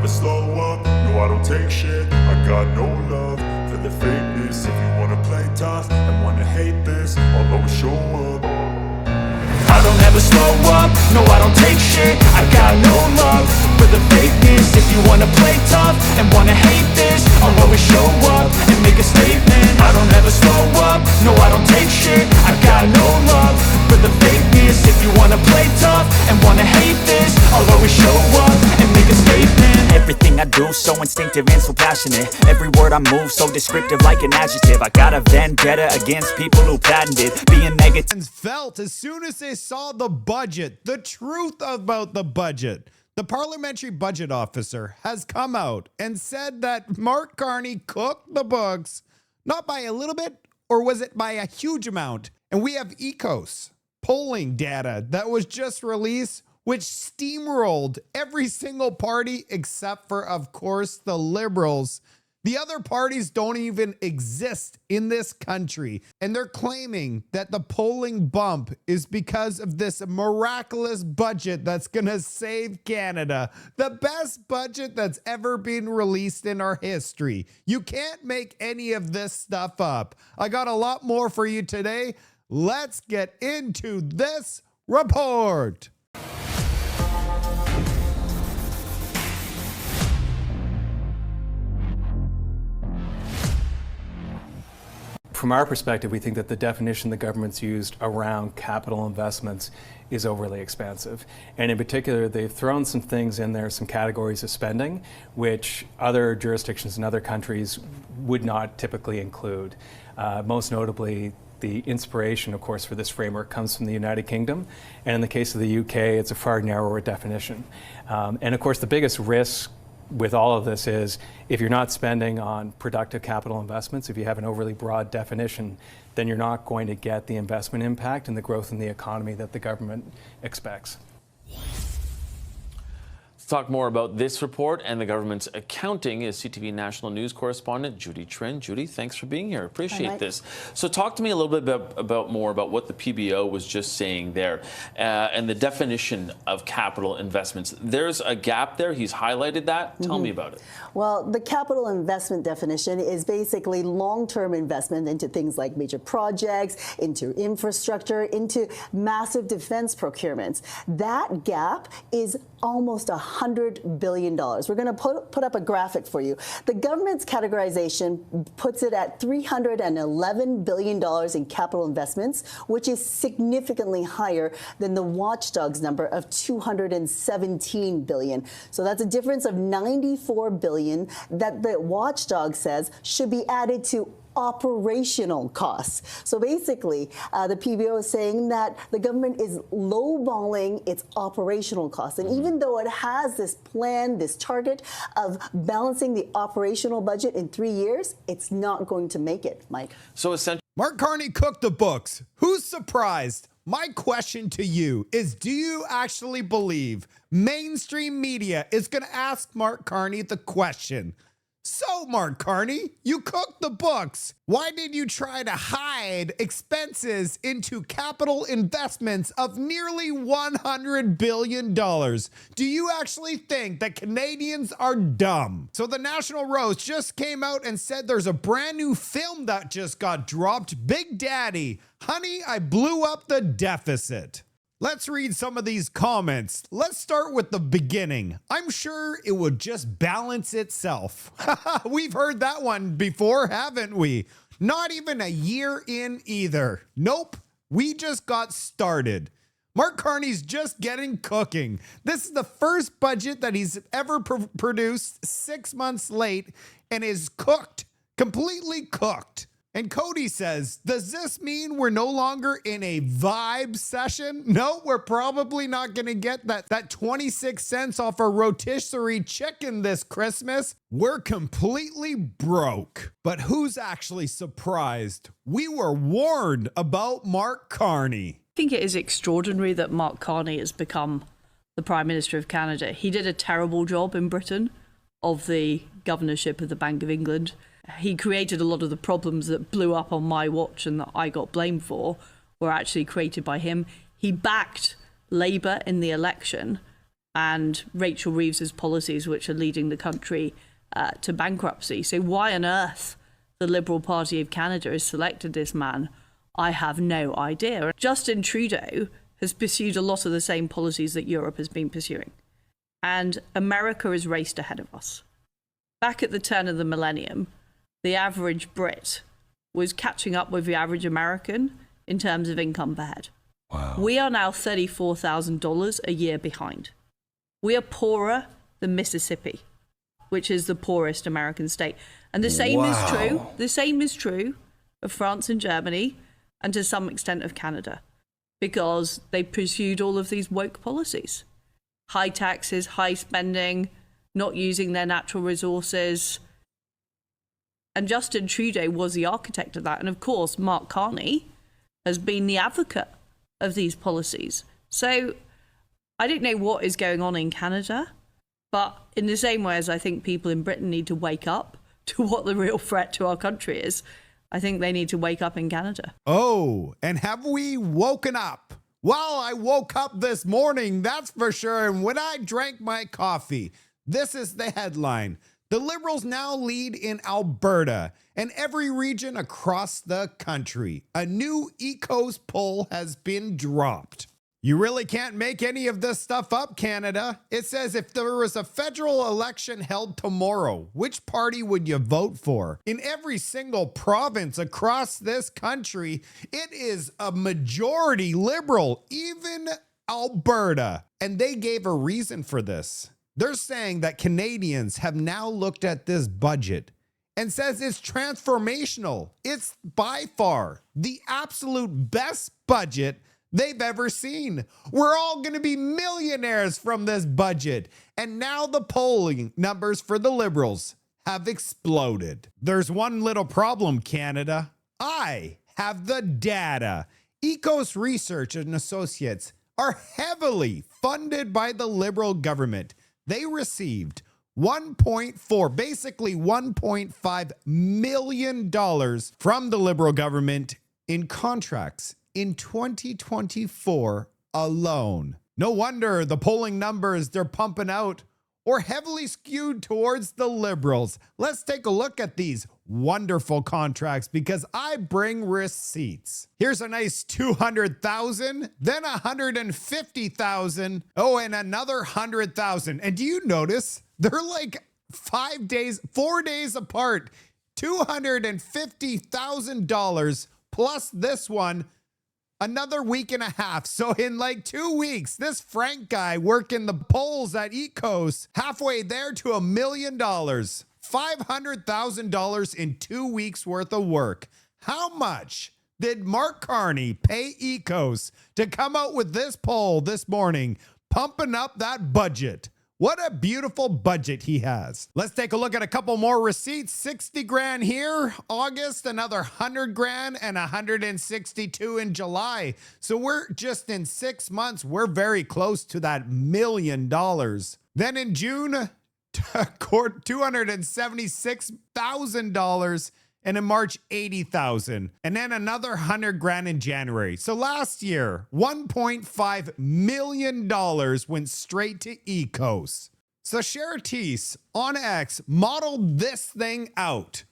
slow up, no I don't take shit. I got no love for the fakeness. If you wanna play tough and wanna hate this, I'll always show up. I don't ever slow up, no I don't take shit. I got no love for the fakeness. If you wanna play tough and wanna hate this, I'll always show up and make a statement. I don't ever slow up, no I don't take shit. I got no love for the fakeness. If you wanna play tough and wanna hate this, I'll always show up and make a statement. Everything I do so instinctive and so passionate. Every word I move so descriptive like an adjective. I got a vendetta against people who patented being negative. Felt as soon as they saw the budget, the truth about the budget. The parliamentary budget officer has come out and said that Mark Carney cooked the books, not by a little bit, or was it by a huge amount? And we have ECOS polling data that was just released, which steamrolled every single party except for, of course, the Liberals. The other parties don't even exist in this country, and they're claiming that the polling bump is because of this miraculous budget that's gonna save Canada, the best budget that's ever been released in our history. You can't make any of this stuff up. I got a lot more for you today. Let's get into this report. From our perspective, we think that the definition the government's used around capital investments is overly expansive. And in particular, they've thrown some things in there, some categories of spending, which other jurisdictions in other countries would not typically include. Most notably, the inspiration, of course, for this framework comes from the United Kingdom. And in the case of the UK, it's a far narrower definition. And of course, the biggest risk with all of this is if you're not spending on productive capital investments, if you have an overly broad definition, then you're not going to get the investment impact and the growth in the economy that the government expects. To talk more about this report and the government's accounting is CTV National News correspondent Judy Trin. Judy, thanks for being here. Appreciate this. So talk to me a little bit about more about what the PBO was just saying there and the definition of capital investments. There's a gap there. He's highlighted that. Tell me about it. Well, the capital investment definition is basically long-term investment into things like major projects, into infrastructure, into massive defense procurements. That gap is almost $100 billion. We're going to put up a graphic for you. The government's categorization puts it at $311 billion in capital investments, which is significantly higher than the watchdog's number of $217 billion. So that's a difference of $94 billion that the watchdog says should be added to operational costs. So basically, the PBO is saying that the government is lowballing its operational costs. And even though it has this plan, this target of balancing the operational budget in 3 years, it's not going to make it, Mike. So essentially, Mark Carney cooked the books. Who's surprised? My question to you is, do you actually believe mainstream media is going to ask Mark Carney the question, so, Mark Carney, you cooked the books. Why did you try to hide expenses into capital investments of nearly $100 billion? Do you actually think that Canadians are dumb? So the National Roast just came out and said there's a brand new film that just got dropped. Big Daddy, Honey, I Blew Up the Deficit. Let's read some of these comments. Let's start with the beginning. I'm sure it would just balance itself. We've heard that one before, haven't we? Not even a year in either. Nope, we just got started. Mark Carney's just getting cooking. This is the first budget that he's ever produced 6 months late and is cooked, completely cooked. And Cody says, does this mean we're no longer in a vibe session? No, we're probably not going to get that 26 cents off a rotisserie chicken this Christmas. We're completely broke. But who's actually surprised? We were warned about Mark Carney. I think it is extraordinary that Mark Carney has become the Prime Minister of Canada. He did a terrible job in Britain of the governorship of the Bank of England. He created a lot of the problems that blew up on my watch and that I got blamed for were actually created by him. He backed Labour in the election and Rachel Reeves's policies, which are leading the country to bankruptcy. So why on earth the Liberal Party of Canada has selected this man, I have no idea. Justin Trudeau has pursued a lot of the same policies that Europe has been pursuing. And America has raced ahead of us. Back at the turn of the millennium, the average Brit was catching up with the average American in terms of income per head. Wow. We are now $34,000 a year behind. We are poorer than Mississippi, which is the poorest American state. And the same is true. The same is true of France and Germany, and to some extent of Canada, because they pursued all of these woke policies. High taxes, high spending, not using their natural resources. And Justin Trudeau was the architect of that. And of course, Mark Carney has been the advocate of these policies. So I don't know what is going on in Canada, but in the same way as I think people in Britain need to wake up to what the real threat to our country is, I think they need to wake up in Canada. Oh, and have we woken up? Well, I woke up this morning, that's for sure. And when I drank my coffee, this is the headline. The Liberals now lead in Alberta and every region across the country. A new Ecos poll has been dropped. You really can't make any of this stuff up, Canada. It says if there was a federal election held tomorrow, which party would you vote for? In every single province across this country, it is a majority Liberal, even Alberta. And they gave a reason for this. They're saying that Canadians have now looked at this budget and says it's transformational. It's by far the absolute best budget they've ever seen. We're all going to be millionaires from this budget. And now the polling numbers for the Liberals have exploded. There's one little problem, Canada. I have the data. Ecos Research and Associates are heavily funded by the Liberal government. They received basically $1.5 million from the Liberal government in contracts in 2024 alone. No wonder the polling numbers they're pumping out are heavily skewed towards the Liberals. Let's take a look at these wonderful contracts because I bring receipts. Here's a nice 200,000, then 150,000, and another 100,000. And do you notice they're like 4 days apart? $250,000 plus this one, another week and a half. So in like 2 weeks, this Frank guy working the polls at Ecos, halfway there to $1 million, $500,000 in 2 weeks worth of work. How much did Mark Carney pay Ecos to come out with this poll this morning, pumping up that budget? What a beautiful budget he has. Let's take a look at a couple more receipts. 60 grand here, August, another 100 grand and 162 in July. So we're just in 6 months, we're very close to that $1 million. Then in June, $276,000. And in March, 80,000. And then another 100 grand in January. So last year, $1.5 million went straight to Ecos. So Charities on X modeled this thing out.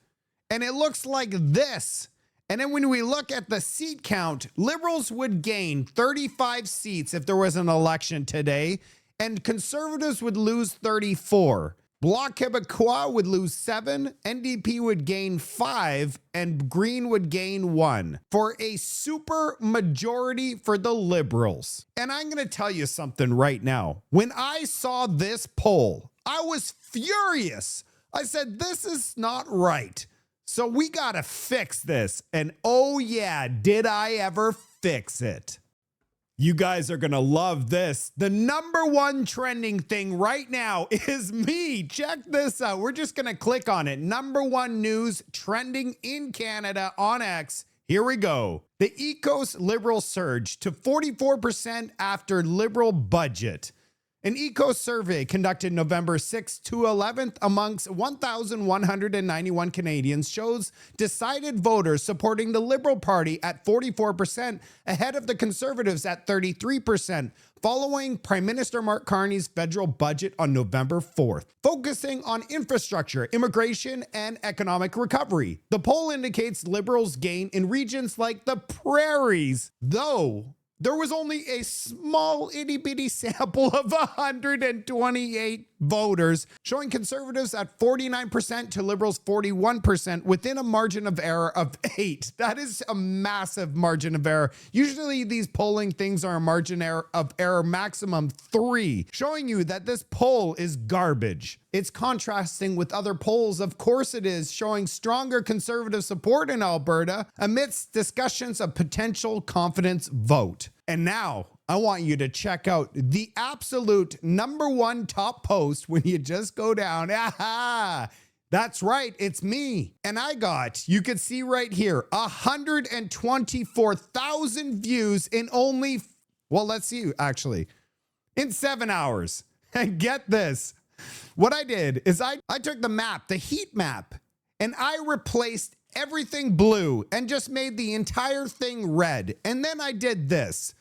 And it looks like this. And then when we look at the seat count, Liberals would gain 35 seats if there was an election today. And Conservatives would lose 34. Bloc Québécois would lose 7, NDP would gain 5, and Green would gain 1 for a super majority for the Liberals. And I'm going to tell you something right now. When I saw this poll, I was furious. I said, this is not right. So we got to fix this. And oh yeah, did I ever fix it. You guys are going to love this. The #1 trending thing right now is me. Check this out. We're just going to click on it. #1 news trending in Canada on X. Here we go. The Ecos Liberal surge to 44% after Liberal budget. An eco survey conducted November 6th to 11th amongst 1,191 Canadians shows decided voters supporting the Liberal Party at 44%, ahead of the Conservatives at 33%, following Prime Minister Mark Carney's federal budget on November 4th, focusing on infrastructure, immigration, and economic recovery. The poll indicates Liberals gain in regions like the prairies, though there was only a small itty-bitty sample of 128 voters, showing Conservatives at 49% to Liberals 41% within a margin of error of 8. That is a massive margin of error. Usually these polling things are a margin of error maximum 3, showing you that this poll is garbage. It's contrasting with other polls, of course it is, showing stronger Conservative support in Alberta amidst discussions of potential confidence vote. And now I want you to check out the absolute #1 top post when you just go down. Aha! That's right, it's me. And I got, you can see right here, 124,000 views in only, well, let's see, actually, in 7 hours. And get this. What I did is I took the map, the heat map, and I replaced everything blue and just made the entire thing red. And then I did this.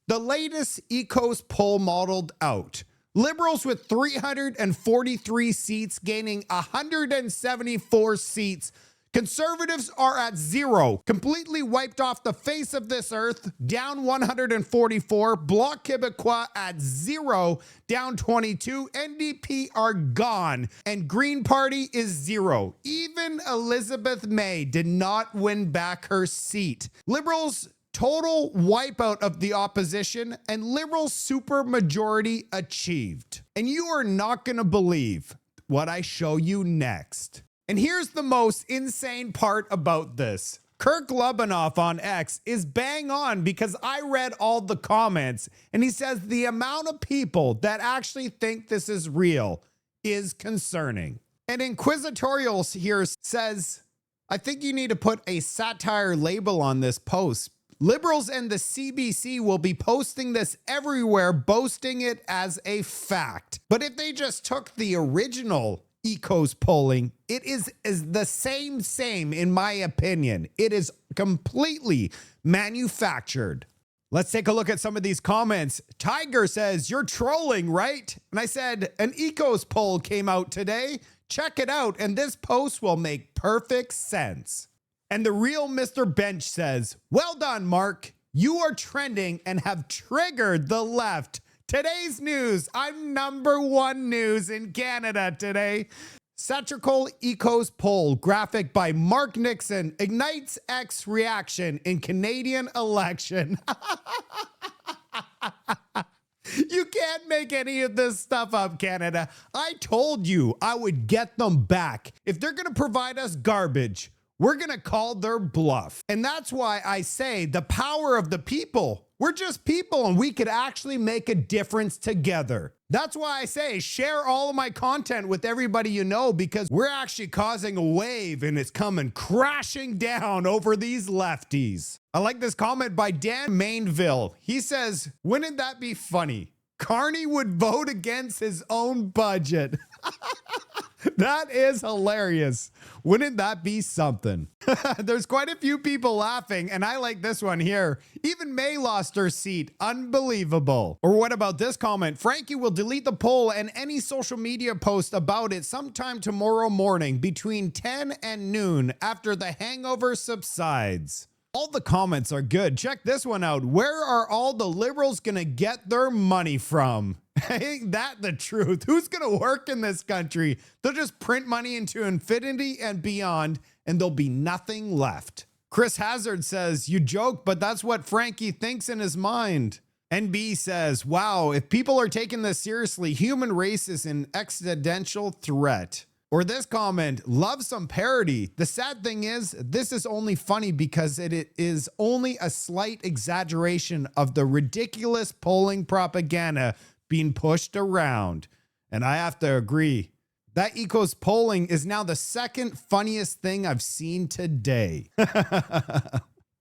The latest Ecos poll modeled out. Liberals with 343 seats gaining 174 seats. Conservatives are at 0, completely wiped off the face of this earth, down 144. Bloc Québécois at 0, down 22. NDP are gone, and Green Party is 0. Even Elizabeth May did not win back her seat. Liberals total wipeout of the opposition, and Liberal supermajority achieved. And you are not going to believe what I show you next. And here's the most insane part about this. Kirk Lubanoff on X is bang on because I read all the comments, and he says the amount of people that actually think this is real is concerning. And Inquisitorial here says, I think you need to put a satire label on this post. Liberals and the CBC will be posting this everywhere, boasting it as a fact. But if they just took the original Ecos polling, it is the same in my opinion. It is completely manufactured. Let's take a look at some of these comments. Tiger says, you're trolling, right? And I said, an Ecos poll came out today. Check it out, and this post will make perfect sense. And the real Mr. Bench says, well done, Mark. You are trending and have triggered the left. Today's news. I'm #1 news in Canada today. Satirical Ecos poll graphic by Mark Nixon ignites X reaction in Canadian election. You can't make any of this stuff up, Canada. I told you I would get them back. If they're going to provide us garbage, we're going to call their bluff. And that's why I say the power of the people. We're just people, and we could actually make a difference together. That's why I say share all of my content with everybody you know, because we're actually causing a wave and it's coming crashing down over these lefties. I like this comment by Dan Mainville. He says, wouldn't that be funny? Carney would vote against his own budget. That is hilarious. Wouldn't that be something? There's quite a few people laughing, and I like this one here. Even May lost her seat. Unbelievable. Or what about this comment? Frankie will delete the poll and any social media post about it sometime tomorrow morning between 10 and noon after the hangover subsides. All the comments are good. Check this one out. Where are all the Liberals gonna get their money from? Ain't that the truth? Who's gonna work in this country? They'll just print money into infinity and beyond, and there'll be nothing left. Chris Hazard says, you joke, but that's what Frankie thinks in his mind. NB says, wow, if people are taking this seriously, human race is an existential threat. Or this comment, love some parody. The sad thing is, this is only funny because it is only a slight exaggeration of the ridiculous polling propaganda being pushed around. And I have to agree. That Ecos polling is now the second funniest thing I've seen today.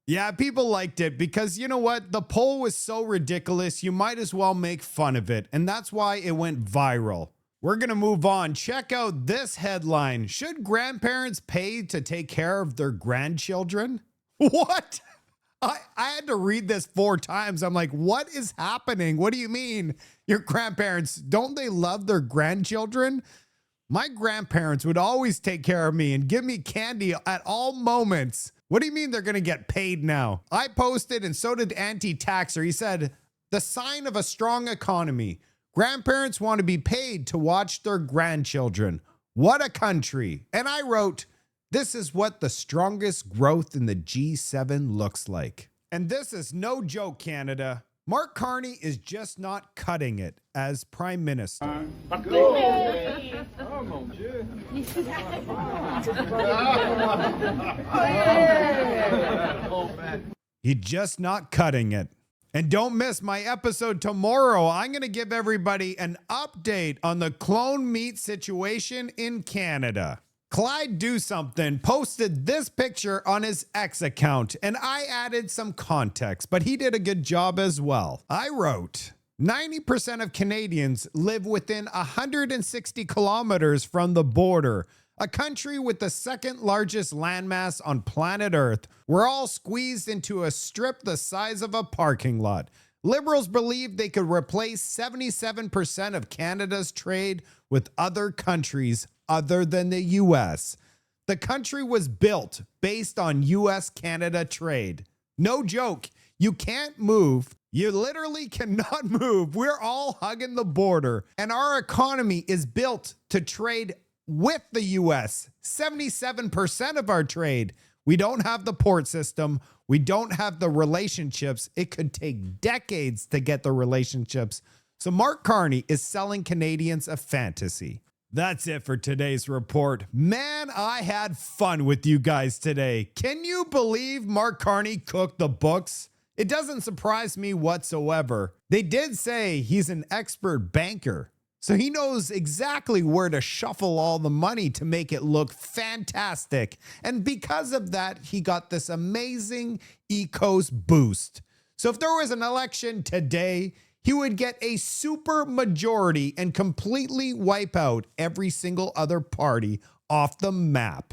Yeah, people liked it because you know what? The poll was so ridiculous, you might as well make fun of it. And that's why it went viral. We're going to move on. Check out this headline. Should grandparents pay to take care of their grandchildren? What? I had to read this 4 times. I'm like, what is happening? What do you mean? Your grandparents, don't they love their grandchildren? My grandparents would always take care of me and give me candy at all moments. What do you mean they're going to get paid now? I posted and so did Anti-Taxer. He said, the sign of a strong economy. Grandparents want to be paid to watch their grandchildren. What a country. And I wrote, this is what the strongest growth in the G7 looks like. And this is no joke, Canada. Mark Carney is just not cutting it as Prime Minister. He's just not cutting it. And don't miss my episode tomorrow. I'm going to give everybody an update on the clone meat situation in Canada. Clyde Do Something posted this picture on his X account, and I added some context, but he did a good job as well. I wrote, 90% of Canadians live within 160 kilometers from the border, a country with the second largest landmass on planet Earth. We're all squeezed into a strip the size of a parking lot. Liberals believe they could replace 77% of Canada's trade with other countries other than the U.S. The country was built based on U.S.-Canada trade. No joke. You can't move. You literally cannot move. We're all hugging the border, and our economy is built to trade with the U.S. 77% of our trade. We don't have the port system. We don't have the relationships. It could take decades to get the relationships. So Mark Carney is selling Canadians a fantasy. That's it for today's report. Man, I had fun with you guys today. Can you believe Mark Carney cooked the books? It doesn't surprise me whatsoever. They did say he's an expert banker, so he knows exactly where to shuffle all the money to make it look fantastic. And because of that, he got this amazing ECOS boost. So if there was an election today, he would get a super majority and completely wipe out every single other party off the map.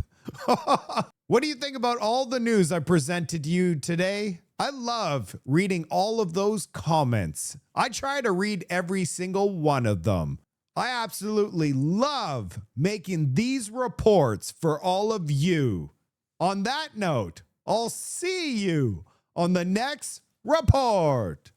What do you think about all the news I presented to you today? I love reading all of those comments. I try to read every single one of them. I absolutely love making these reports for all of you. On that note, I'll see you on the next report.